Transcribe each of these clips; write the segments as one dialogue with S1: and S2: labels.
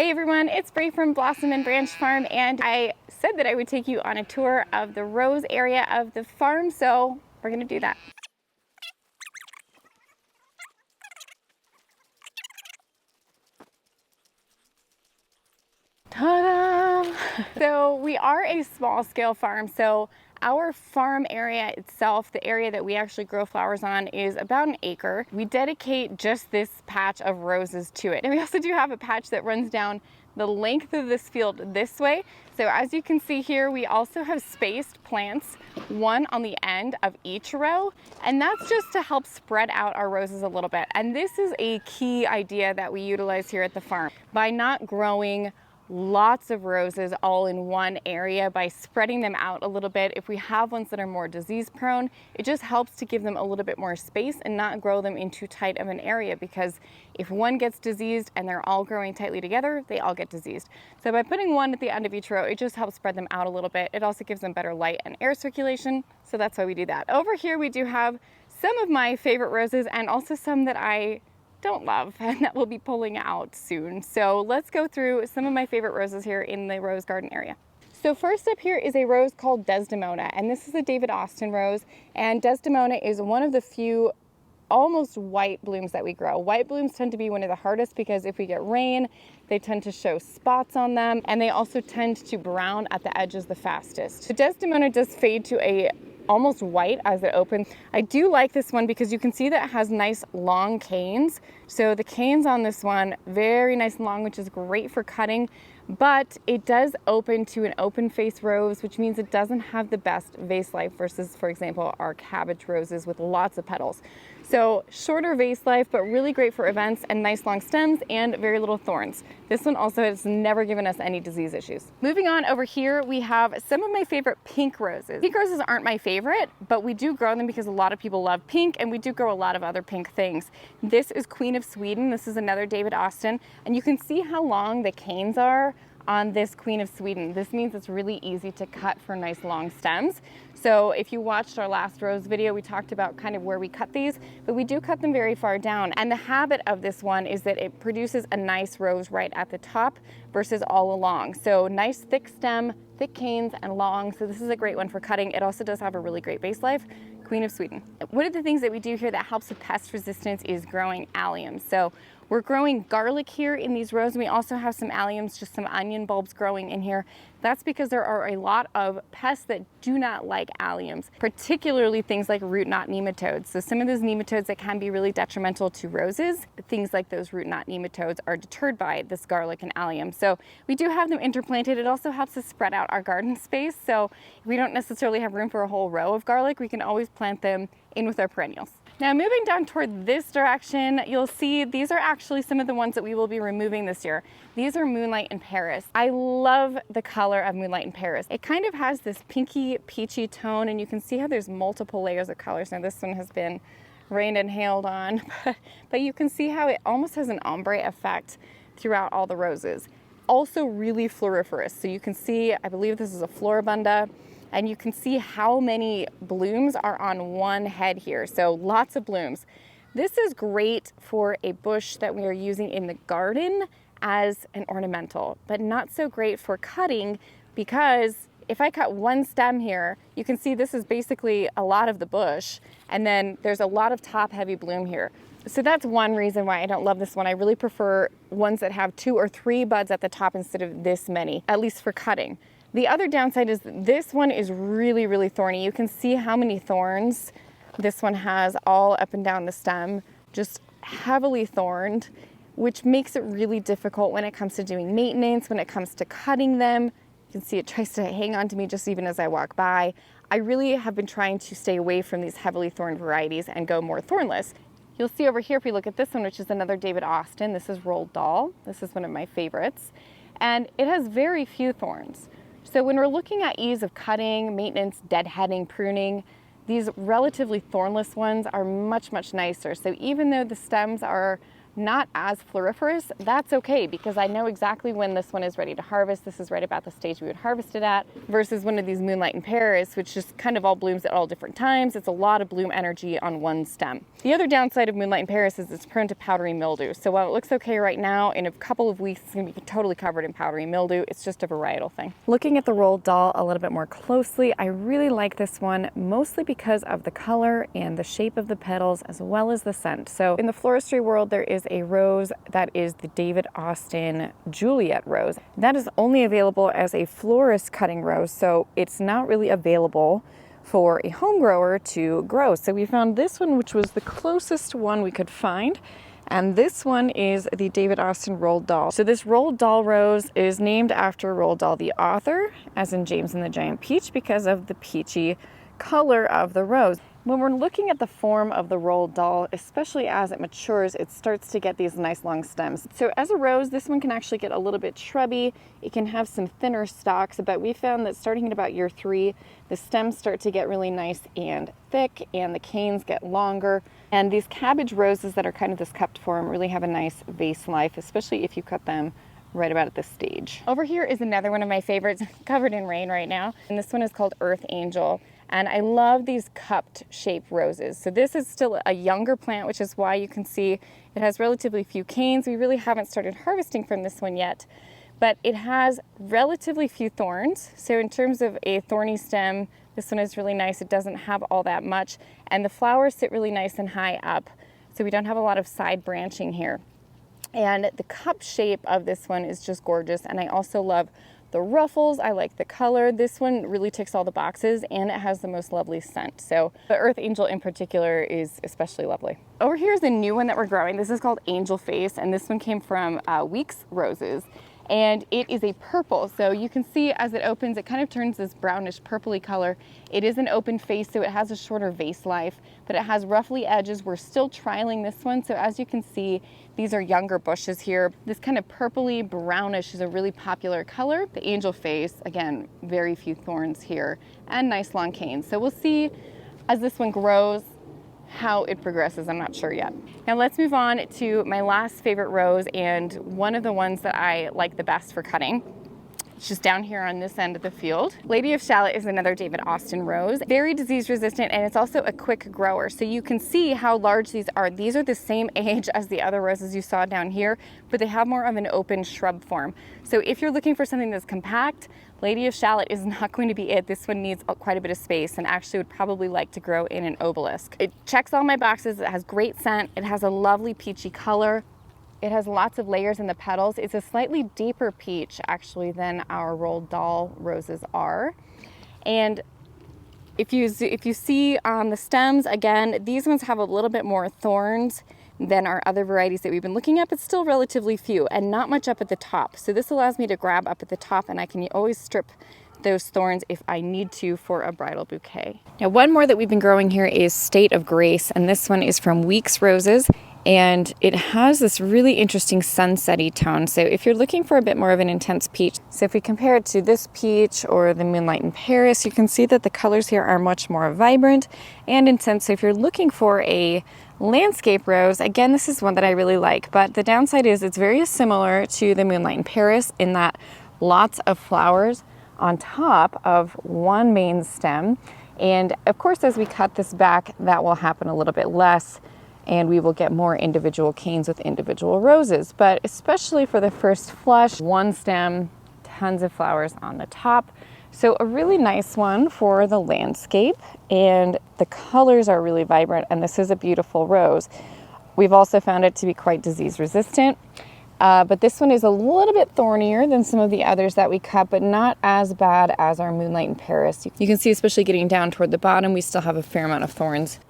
S1: Hey everyone, it's Bree from Blossom and Branch Farm, and I said that I would take you on a tour of the rose area of the farm, so we're gonna do that. Ta-da! So we are a small scale farm, so our farm area itself, the area that we actually grow flowers on, is about an acre. We dedicate just this patch of roses to it. And we also do have a patch that runs down the length of this field this way. So as you can see here, we also have spaced plants, one on the end of each row, and that's just to help spread out our roses a little bit. And this is a key idea that we utilize here at the farm. By not growing lots of roses all in one area, by spreading them out a little bit, if we have ones that are more disease prone, it just helps to give them a little bit more space and not grow them in too tight of an area, because if one gets diseased and they're all growing tightly together, they all get diseased. So by putting one at the end of each row, it just helps spread them out a little bit. It also gives them better light and air circulation, so that's why we do that. Over here we do have some of my favorite roses and also some that I don't love and that we'll be pulling out soon. So let's go through some of my favorite roses here in the rose garden area. So first up here is a rose called Desdemona, and this is a David Austin rose, and Desdemona is one of the few almost white blooms that we grow. White blooms tend to be one of the hardest because if we get rain, they tend to show spots on them, and they also tend to brown at the edges the fastest. The Desdemona does fade to a almost white as it opens. I do like this one because you can see that it has nice long canes. So the canes on this one, very nice and long, which is great for cutting, but it does open to an open face rose, which means it doesn't have the best vase life versus, for example, our cabbage roses with lots of petals. So shorter vase life, but really great for events and nice long stems and very little thorns. This one also has never given us any disease issues. Moving on over here, we have some of my favorite pink roses. Pink roses aren't my favorite, but we do grow them because a lot of people love pink, and we do grow a lot of other pink things. This is Queen of Sweden. This is another David Austin, and you can see how long the canes are on this Queen of Sweden. This means it's really easy to cut for nice long stems. So if you watched our last rose video, we talked about kind of where we cut these, but we do cut them very far down. And the habit of this one is that it produces a nice rose right at the top versus all along. So nice thick stem, thick canes, and long. So this is a great one for cutting. It also does have a really great base life. Queen of Sweden. One of the things that we do here that helps with pest resistance is growing alliums. So we're growing garlic here in these rows, and we also have some alliums, just some onion bulbs growing in here. That's because there are a lot of pests that do not like alliums, particularly things like root knot nematodes. So some of those nematodes that can be really detrimental to roses, things like those root knot nematodes are deterred by this garlic and allium. So we do have them interplanted. It also helps us spread out our garden space. So if we don't necessarily have room for a whole row of garlic, we can always plant them in with our perennials. Now moving down toward this direction, you'll see these are actually some of the ones that we will be removing this year. These are Moonlight and Paris. I love the color of Moonlight and Paris. It kind of has this pinky peachy tone, and you can see how there's multiple layers of colors. Now this one has been rained and hailed on, but you can see how it almost has an ombre effect throughout all the roses. Also really floriferous. So you can see, I believe this is a floribunda, and you can see how many blooms are on one head here. So lots of blooms. This is great for a bush that we are using in the garden as an ornamental, but not so great for cutting, because if I cut one stem here, you can see this is basically a lot of the bush, and then there's a lot of top heavy bloom here. So that's one reason why I don't love this one. I really prefer ones that have 2 or 3 buds at the top instead of this many, at least for cutting. The other downside is this one is really, really thorny. You can see how many thorns this one has all up and down the stem, just heavily thorned, which makes it really difficult when it comes to doing maintenance, when it comes to cutting them. You can see it tries to hang on to me just even as I walk by. I really have been trying to stay away from these heavily thorned varieties and go more thornless. You'll see over here, if we look at this one, which is another David Austin, this is Roald Dahl. This is one of my favorites, and it has very few thorns. So when we're looking at ease of cutting, maintenance, deadheading, pruning, these relatively thornless ones are much, much nicer. So even though the stems are not as floriferous, that's okay because I know exactly when this one is ready to harvest. This is right about the stage we would harvest it at, versus one of these Moonlight and Paris, which just kind of all blooms at all different times. It's a lot of bloom energy on one stem. The other downside of Moonlight and Paris is it's prone to powdery mildew. So while it looks okay right now, in a couple of weeks it's gonna be totally covered in powdery mildew. It's just a varietal thing. Looking at the Roald Dahl a little bit more closely, I really like this one, mostly because of the color and the shape of the petals, as well as the scent. So in the floristry world, there is a rose that is the David Austin Juliet rose. That is only available as a florist cutting rose, so it's not really available for a home grower to grow. So we found this one, which was the closest one we could find. And this one is the David Austin Roald Dahl. So this Roald Dahl rose is named after Roald Dahl, the author, as in James and the Giant Peach, because of the peachy color of the rose. When we're looking at the form of the Roald Dahl, especially as it matures, it starts to get these nice long stems. So as a rose, this one can actually get a little bit shrubby. It can have some thinner stalks, but we found that starting at about year 3, the stems start to get really nice and thick, and the canes get longer. And these cabbage roses that are kind of this cupped form really have a nice vase life, especially if you cut them right about at this stage. Over here is another one of my favorites, covered in rain right now, and this one is called Earth Angel. And I love these cupped shaped roses. So this is still a younger plant, which is why you can see it has relatively few canes. We really haven't started harvesting from this one yet, but it has relatively few thorns. So in terms of a thorny stem, this one is really nice. It doesn't have all that much, and the flowers sit really nice and high up. So we don't have a lot of side branching here. And the cup shape of this one is just gorgeous. And I also love the ruffles. I like the color. This one really ticks all the boxes, and it has the most lovely scent. So the Earth Angel in particular is especially lovely. Over here is a new one that we're growing. This is called Angel Face, and this one came from Weeks Roses. And it is a purple. So you can see as it opens, it kind of turns this brownish purpley color. It is an open face, so it has a shorter vase life, but it has ruffly edges. We're still trialing this one. So as you can see, these are younger bushes here. This kind of purpley brownish is a really popular color. The Angel Face, again, very few thorns here, and nice long canes. So we'll see as this one grows how it progresses. I'm not sure yet. Now let's move on to my last favorite rose, and one of the ones that I like the best for cutting. It's just down here on this end of the field. Lady of Shallot is another David Austin rose. Very disease resistant, and it's also a quick grower. So you can see how large these are. These are the same age as the other roses you saw down here, but they have more of an open shrub form. So if you're looking for something that's compact, Lady of Shallot is not going to be it. This one needs quite a bit of space and actually would probably like to grow in an obelisk. It checks all my boxes. It has great scent. It has a lovely peachy color. It has lots of layers in the petals. It's a slightly deeper peach actually than our Roald Dahl roses are. And if you see on the stems, again, these ones have a little bit more thorns than our other varieties that we've been looking at, but still relatively few and not much up at the top. So this allows me to grab up at the top, and I can always strip those thorns if I need to for a bridal bouquet. Now, one more that we've been growing here is State of Grace, and this one is from Weeks Roses, and it has this really interesting sunsetty tone. So if you're looking for a bit more of an intense peach, so if we compare it to this peach or the Moonlight in Paris, you can see that the colors here are much more vibrant and intense. So if you're looking for a landscape rose, again, this is one that I really like, but the downside is it's very similar to the Moonlight in Paris in that lots of flowers on top of one main stem. And of course, as we cut this back, that will happen a little bit less, and we will get more individual canes with individual roses. But especially for the first flush, one stem, tons of flowers on the top. So a really nice one for the landscape, and the colors are really vibrant, and this is a beautiful rose. We've also found it to be quite disease resistant, but this one is a little bit thornier than some of the others that we cut, but not as bad as our Moonlight in Paris. You can see, especially getting down toward the bottom, we still have a fair amount of thorns.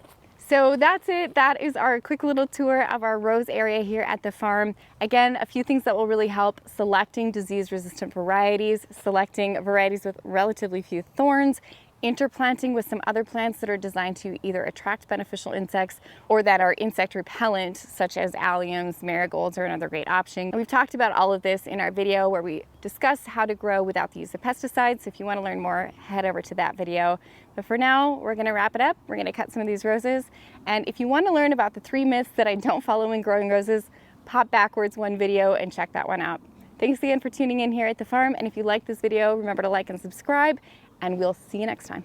S1: So that's it. That is our quick little tour of our rose area here at the farm. Again, a few things that will really help: selecting disease-resistant varieties, selecting varieties with relatively few thorns, interplanting with some other plants that are designed to either attract beneficial insects or that are insect repellent, such as alliums. Marigolds are another great option. And we've talked about all of this in our video where we discuss how to grow without the use of pesticides. So if you want to learn more, head over to that video. But for now, we're going to wrap it up. We're going to cut some of these roses. And if you want to learn about the 3 myths that I don't follow in growing roses, hop backwards one video and check that one out. Thanks again for tuning in here at the farm, and if you like this video, remember to like and subscribe, and we'll see you next time.